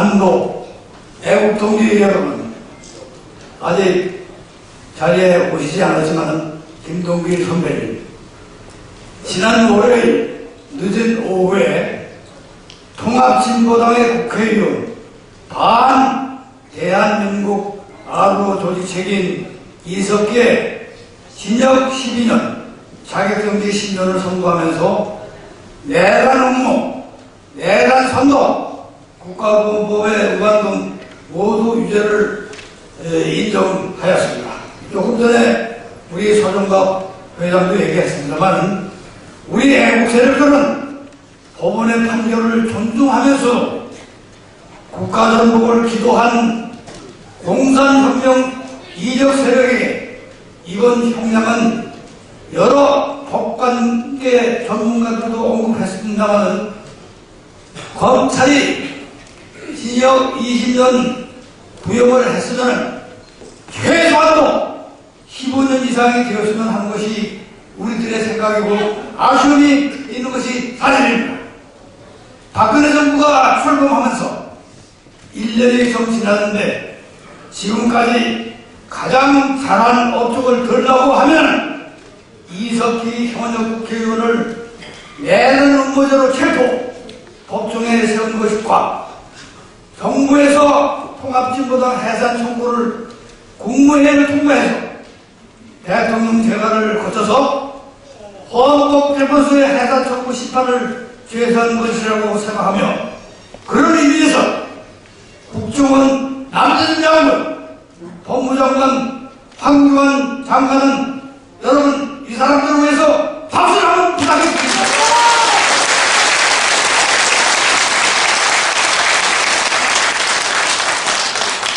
안보, 애국 동지 여러분, 아직 자리에 오시지 않았지만 김동길 선배님, 지난 월요일 늦은 오후에 통합진보당의 국회의원 대한민국 아르오 조직책임 이석기의 징역 12년, 자격정지 10년을 선고하면서 내란 음모, 내란 선동, 국가보안법의 위반 등 모두 유죄를 인정하였습니다. 조금 전에 우리 서정갑 회장도 얘기했습니다만 우리 애국 세력들은 법원의 판결을 존중하면서 국가전복을 기도한 공산혁명 이적 세력에게 이번 형량은 여러 법관계 전문가들도 언급했습니다만 검찰이 징역 20년 구형을 했으면 최소한도 15년 이상이 되었으면 하는 것이 우리들의 생각이고 아쉬움이 있는 것이 사실입니다. 박근혜 정부가 출범하면서 1년이 좀 지났는데 지금까지 가장 잘한 업적을 들라고 하면 이석기 현역 국회의원을 내란 음모죄로 체포, 법정에 세운 것과 정부에서 통합진보당 해산 청구를 국무회의를 통과해서 대통령 재가를 거쳐서 헌법재판소의 해산 청구 심판을 제시한 것이라고 생각하며 그런 의미에서 국정원 남진 장관, 법무장관 황교안 장관은 여러분 이 사람들을 위해서 박수를 한번 부탁드립니다.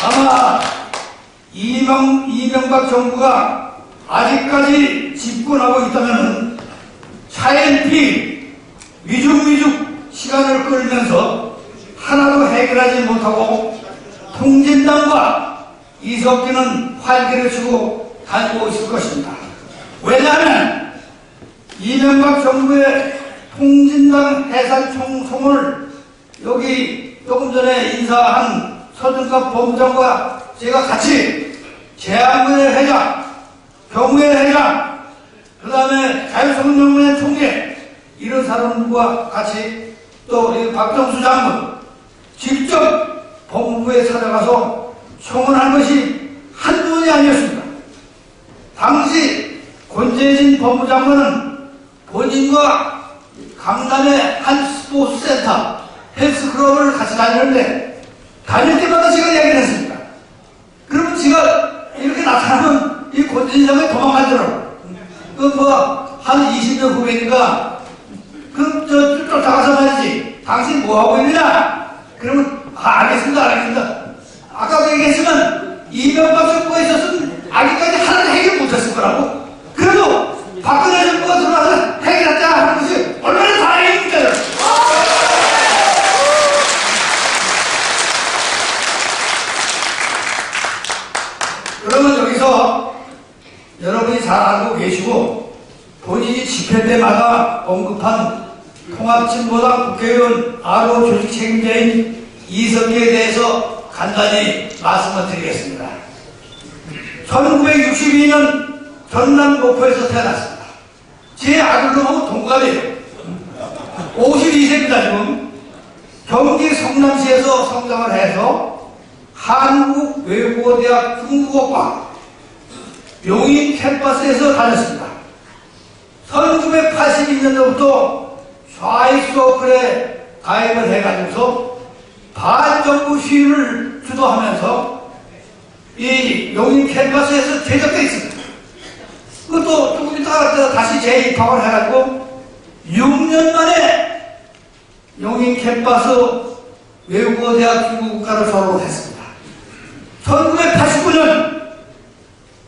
아마 이명박 정부가 아직까지 집권하고 있다면 차일피 위죽위죽 시간을 끌면서 하나도 해결하지 못하고 통진당과 이석기는 활기를 치고 다니고 있을 것입니다. 왜냐하면 이명박 정부의 통진당 해산 총선을 여기 조금 전에 인사한 서정갑 본부장과 제가 같이 제안문의 회장, 경우의 회장, 그 다음에 자유성명문의 총재 이런 사람들과 같이 또 박정수 장군 직접 법무부에 찾아가서 청원한 것이 한두 번이 아니었습니다. 당시 권재진 법무장관은 본인과 강남의 한 스포츠센터 헬스클럽을 같이 다니는데 다닐 때마다 제가 이야기를 했습니다. 그러면 제가 이렇게 나타나면 이 권재진 장관이 도망가더라고요. 한 20년 후배니까 쫓아가서 말이지 당신 뭐하고 있느냐? 그러면 알겠습니다. 아까 얘기했지만 이명박 정부가 있었으면 아직까지 하나도 해결 못했을 거라고. 그래도 박근혜 정부가 들어와서 해결했다 하는 것이 얼마나 다행입니까? 그러면 여기서 여러분이 잘 알고 계시고 본인이 집회 때마다 언급한 통합진보당 국회의원 아르오 조직 책임자인 이석기에 대해서 간단히 말씀을 드리겠습니다. 1962년 전남 목포에서 태어났습니다. 제 아들놈하고 동갑이에요. 52세입니다 지금. 경기 성남시에서 성장을 해서 한국외국어대학 중국어과 용인 캠퍼스에서 다녔습니다. 1982년도부터 샤이서클에 가입을 해가지고서 반정부 시위를 주도하면서 이 용인 캠퍼스에서 제적돼 있습니다. 그것도 조금 있다가 다시 재입학을 해가지고 6년 만에 용인 캠퍼스 외국어대학 중국어과를 졸업했습니다. 1989년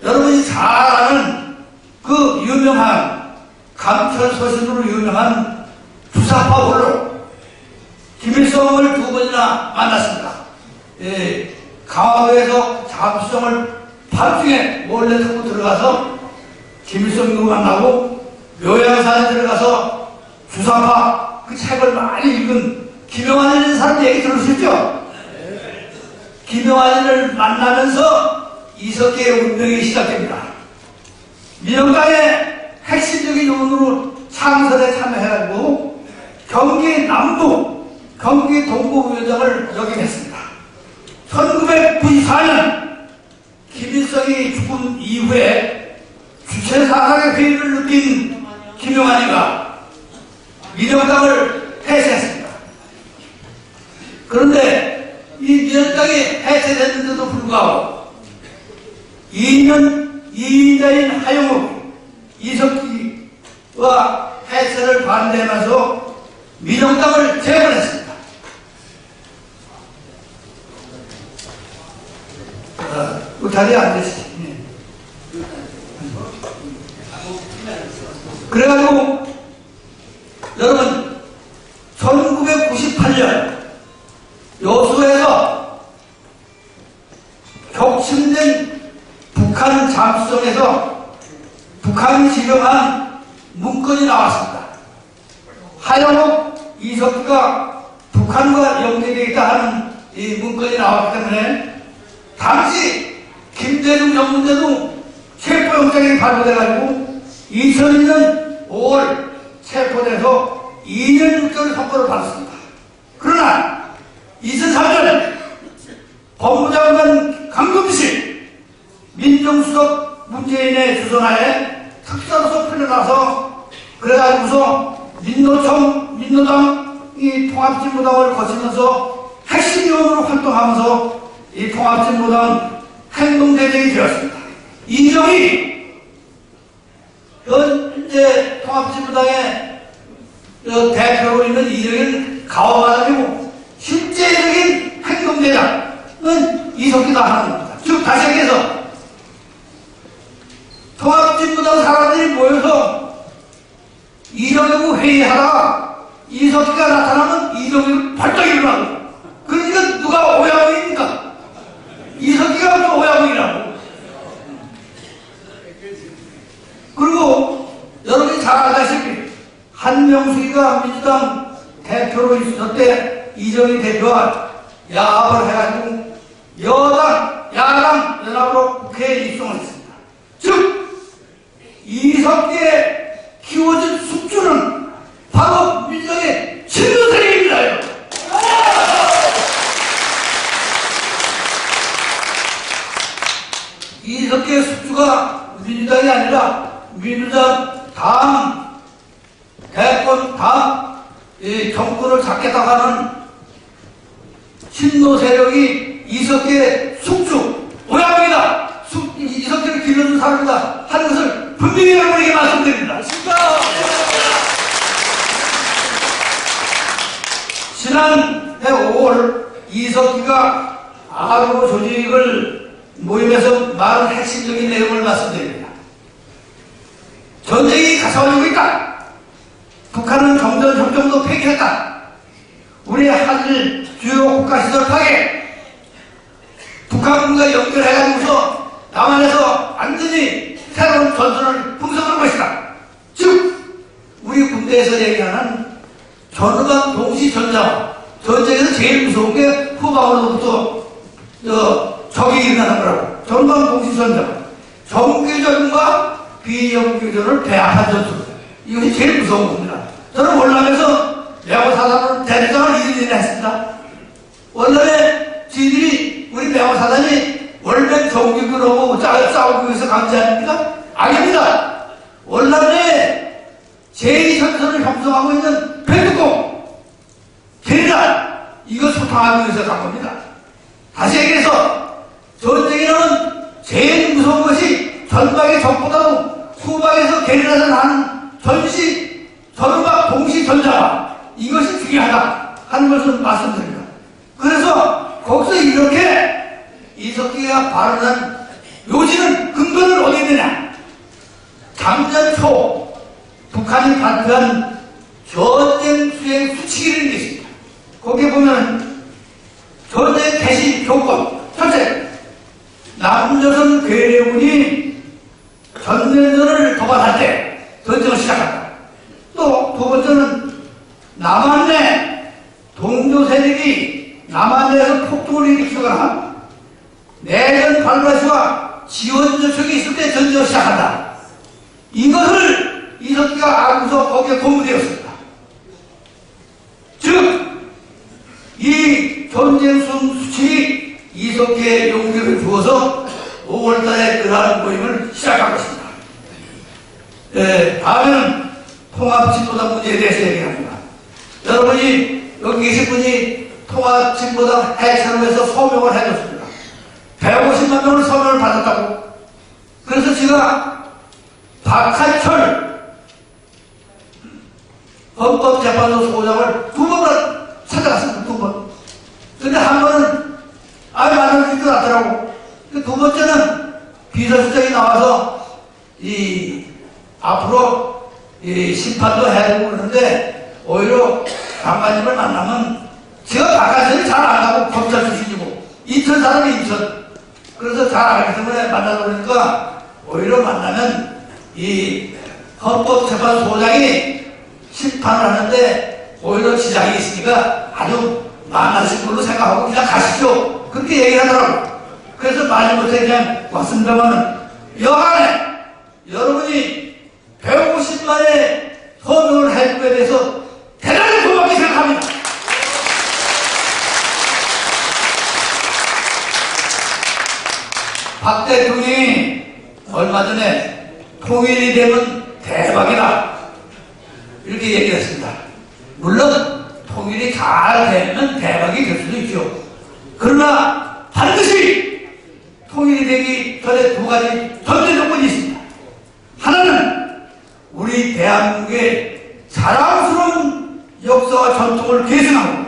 여러분이 잘 아는 그 유명한 감천서신으로 유명한 주사파 원로 김일성을 두 번이나 만났습니다. 강화도에서 잠수정을 밤중에 몰래 타고 들어가서 김일성도 만나고 묘양산에 들어가서 주사파 그 책을 많이 읽은 김영환이라는 사람 얘기 들으셨죠? 김영환을 만나면서 이석기의 운명이 시작됩니다. 민영당의 핵심적인 요원으로 창설에 참여해가지고 경기 남부, 경기 동부 위원장을 역임했습니다. 1994년 김일성이 죽은 이후에 주체사상의 회의를 느낀 김영환이가 민영당을 해체했습니다. 그런데 이 민영당이 해체됐는데도 불구하고 2인자인 하용욱, 이석기와 해체를 반대하면서 민영당을 재건했습니다. 자리에 앉으시죠. 그래가지고 여러분 1998년 여수에서 격침된 북한 잠수정에서 북한이 지령한 문건이 나왔습니다. 하영욱, 이석기가 북한과 연계되어 있다 하는 이 문건이 나왔기 때문에 당시 김대중 정부 때도 체포영장이 발부돼가지고 2002년 5월 체포돼서 2년 6개월 선고를 받았습니다. 그러나 2003년 법무장관 강금실 민정수석 문재인의 주선하에 특사로서 풀려나서 그래가지고서 민노당이 통합진보당을 거치면서 핵심 요원으로 활동하면서 이 통합진보당 행동대장이 되었습니다. 이정희 현재 통합진보당의 대표로 있는 이정희는 가오가지고 실제적인 행동대장은 이석기다 하는 겁니다. 즉 다시 얘기해서 통합진보당 사람들이 모여서 이정희하고 회의하다가 이석기가 나타나면 이정희를 발작 일어나고 그러니까 누가 오야봉입니까? 이석기가 또 오야봉이라고. 그리고 여러분이 잘 아시다시피 한명숙이가 민주당 대표로 있을 때 이정희 대표와 야합을 해가지고 여당, 야당 연합으로 국회에 입성을 했습니다. 즉 이석기의 키워진 숙주는 바로 민주당의 친노세력입니다. 이석기의 숙주가 민주당이 아니라 민주당 다음 대권 다음 정권을 잡겠다고 하는 친노 세력이 이석기의 숙주 오야봉이다. 이석기를 길러준 사람이다 하는 것을 분명히 여러분에게 말씀드립니다. 지난해 5월 이석기가 아로 조직을 모임에서 말한 핵심적인 내용을 말씀드립니다. 전쟁이 가까워지고 있다. 북한은 정전협정도 폐기했다. 우리 한일 주요 국가 시설 파괴, 북한군과 연결해가지고서 남한에서 완전히 새로운 전선을 풍성할 것이다. 즉 우리 군대에서 얘기하는 전후방 동시 전장, 전쟁에서 제일 무서운 게 후방으로부터 적이 일어나는 거라고. 전후방 동시 전장, 정규전과 비정규전을 배합한 전투, 이것이 제일 무서운 겁니다. 저는 월남에서 매화사단으로 대대장을 1년이나 했습니다. 월남에 지들이 우리 매화사단이 월남 정규군하고 싸우기 위해서 강제합니까? 아닙니다. 월남에 제2전선을 형성하고 있는 백두공, 계란, 이거 소탕하기 위해서 간 겁니다. 다시 얘기해서 전쟁에는 제일 무서운 것이 전방의 적보다도 후방에서 게릴라를 하는 전시, 전후방 동시 전자, 이것이 중요하다 하는 것을 말씀드립니다. 그래서 거기서 이렇게 이석기가 발언한 요지는 근거는 어디에 되냐? 작년 초 북한이 발표한 전쟁 수행 수칙이라는 게 있습니다. 거기에 보면 전쟁 개시 조건, 첫째, 남조선 괴뢰군이 전면전을 도발할 때 전쟁을 시작한다. 또 두 번째는 남한 내 동조 세력이 남한 내에서 폭동을 일으키거나 내년 발바시와 지원저축이 있을 때 전쟁을 시작한다. 이것을 이석기가 알고서 거기에 고무되었습니다. 즉, 이 전쟁 수칙이 이석기의 용기를 주어서 5월달에 그러한 모임을 시작한 것입니다. 다음에는 통합진보당 문제에 대해서 얘기합니다. 여러분이 여기 계신 분이 통합진보당 해체로 서명을 해줬습니다. 150만 명을 서명을 받았다고. 그래서 제가 박한철 헌법재판소 소장을 2번을 찾아갔습니다. 2번. 근데 한 번은 만날 줄 알았더라고. 두 번째는 비서실장이 나와서 앞으로 심판도 해야 되고 그러는데 오히려 장관님을 만나면 제가 박한철이 잘 안 가고 검찰 출신이고 인천 사람이 인천. 그래서 잘 알기 때문에 만나다 보니까 오히려 만나면 이 헌법재판소장이 심판을 하는데 오히려 지장이 있으니까 아주 만나신 걸로 생각하고 그냥 가시죠. 그렇게 얘기하더라고요. 그래서 마지못해 그냥 왔습니다만 여간에 여러분이 150만의 서명을 해준 것에 대해서 대단히 고맙게 생각합니다. 박 대통령이 얼마 전에 통일이 되면 대박이다 이렇게 얘기했습니다. 물론 통일이 잘 되면 대박이 될 수도 있죠. 그러나 반드시 통일이 되기 전에 두 가지 전제 조건이 있습니다. 하나는 우리 대한민국의 자랑스러운 역사와 전통을 계승하고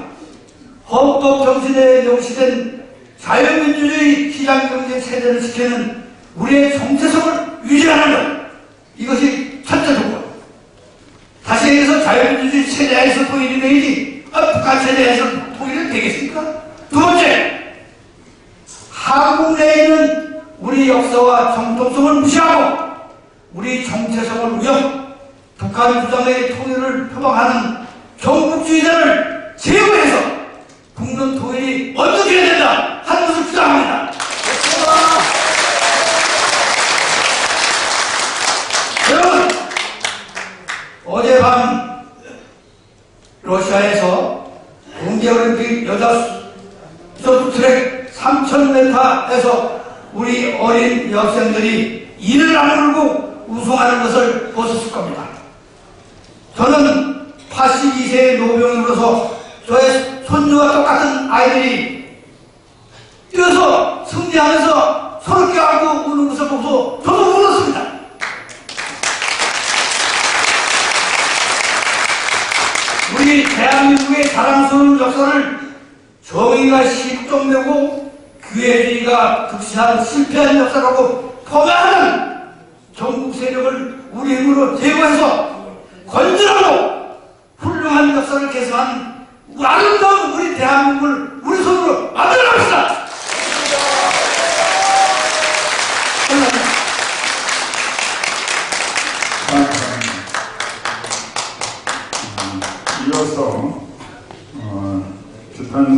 헌법 정신에 명시된 자유민주주의 시장경제 체제를 지키는 우리의 정체성을 유지하는 것. 이것이 첫째 조건. 다시 얘기해서 자유민주주의 체제에서 통일이 되지 북한 체제에서 통일이 되겠습니까? 두 번째, 한국 내에 있는 우리 역사와 정통성을 무시하고 우리 정체성을 위협, 북한 주장의 통일을 표방하는 경국주의자를 제거해서 북론 통일이 먼저 돼야 된다 하는 것을 주장합니다. 여러분, 어젯밤 러시아에서 동계올림픽 여자 쇼트트랙 3000m에서 우리 어린 여학생들이 이를 아무르고 우승하는 것을 보셨을 겁니다. 저는 82세의 노병으로서 저의 손주와 똑같은 아이들이 뛰어서 승리하면서 서로 껴안고 우는 것을 보고 저도 울었습니다. 우리 대한민국의 자랑스러운 역사를 정의가 실종되고 기회주의가 극심한 실패한 역사라고 포장하는 전국 세력을 우리 힘으로 제거해서 건전하고 훌륭한 역사를 계승한 아름다운 우리 대한민국을 우리 손으로 만들어갑시다. 이어서 규탄